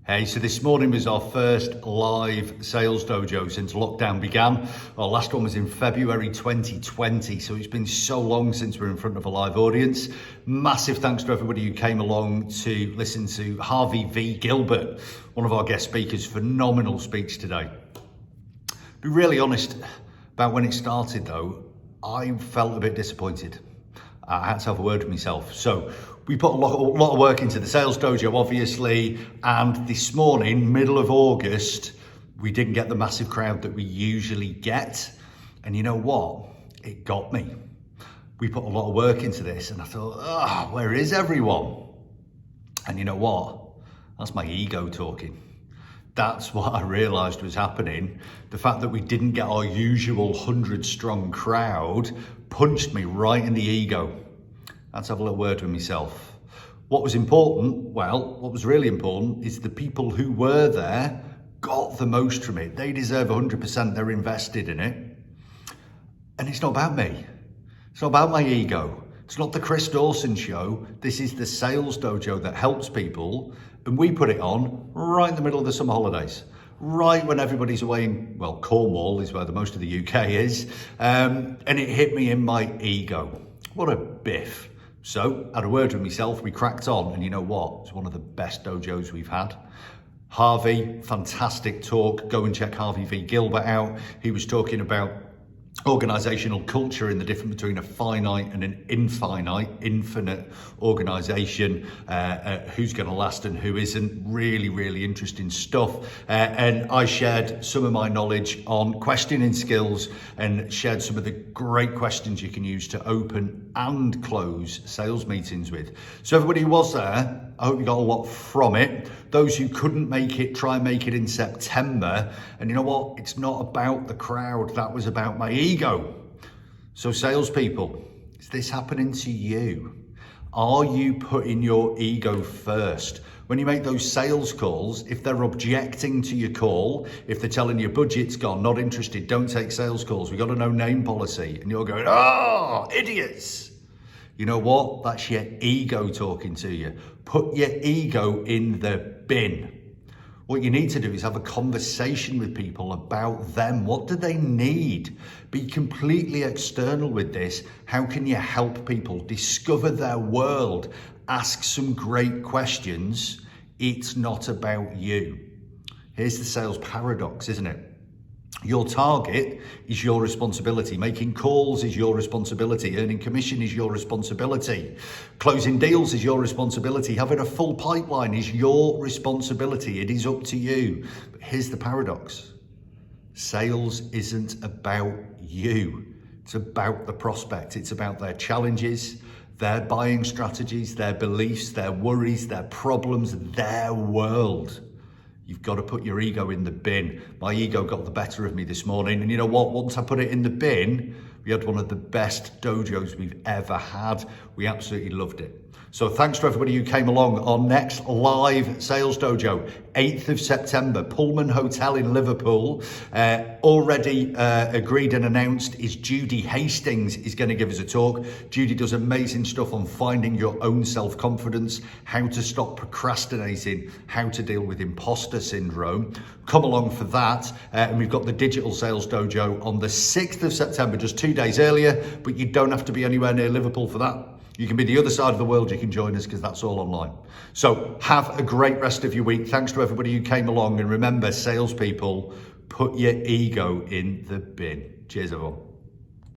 Hey, so this morning was our first live sales dojo since lockdown began. Our last one was in February 2020, so it's been so long since we're in front of a live audience. Massive thanks to everybody who came along to listen to Harvey V Gilbert, one of our guest speakers. Phenomenal speech today. Be really honest about when it started though, I felt a bit disappointed. I had to have a word with myself. So we put a lot of work into the sales dojo, obviously, and this morning, middle of August, we didn't get the massive crowd that we usually get. And you know what? It got me. We put a lot of work into this and I thought, where is everyone? And you know what? That's my ego talking. That's what I realised was happening. The fact that we didn't get our usual 100-strong crowd punched me right in the ego. Let's have a little word with myself. What was important? Well, what was really important is the people who were there got the most from it. They deserve 100%. They're invested in it. And it's not about me. It's not about my ego. It's not the Chris Dawson show. This is the sales dojo that helps people. And we put it on right in the middle of the summer holidays. Right when everybody's away in, well, Cornwall is where the most of the UK is. And it hit me in my ego. What a biff. So, I had a word with myself, we cracked on, and you know what? It's one of the best dojos we've had. Harvey, fantastic talk. Go and check Harvey V Gilbert out. He was talking about organisational culture and the difference between a finite and an infinite organisation, who's going to last and who isn't. Really interesting stuff. And I shared some of my knowledge on questioning skills and shared some of the great questions you can use to open and close sales meetings with. So everybody who was there, I hope you got a lot from it. Those who couldn't make it, try and make it in September. And you know what? It's not about the crowd. That was about my ego. So salespeople, is this happening to you? Are you putting your ego first? When you make those sales calls, if they're objecting to your call, if they're telling you budget's gone, not interested, don't take sales calls, we've got a no-name policy, and you're going, idiots. You know what? That's your ego talking to you. Put your ego in the bin. What you need to do is have a conversation with people about them. What do they need? Be completely external with this. How can you help people discover their world? Ask some great questions. It's not about you. Here's the sales paradox, isn't it? Your target is your responsibility. Making calls is your responsibility. Earning commission is your responsibility. Closing deals is your responsibility. Having a full pipeline is your responsibility. It is up to you. But here's the paradox. Sales isn't about you. It's about the prospect. It's about their challenges, their buying strategies, their beliefs, their worries, their problems, their world. You've got to put your ego in the bin. My ego got the better of me this morning. And you know what? Once I put it in the bin, we had one of the best dojos we've ever had. We absolutely loved it. So thanks to everybody who came along. Our next live sales dojo, 8th of September, Pullman Hotel in Liverpool. Already agreed and announced is Judy Hastings is going to give us a talk. Judy does amazing stuff on finding your own self-confidence, how to stop procrastinating, how to deal with imposter syndrome. Come along for that. And we've got the Digital Sales Dojo on the 6th of September, just 2 days earlier, but you don't have to be anywhere near Liverpool for that. You can be the other side of the world, you can join us because that's all online. So have a great rest of your week. Thanks to everybody who came along. And remember, salespeople, put your ego in the bin. Cheers, everyone.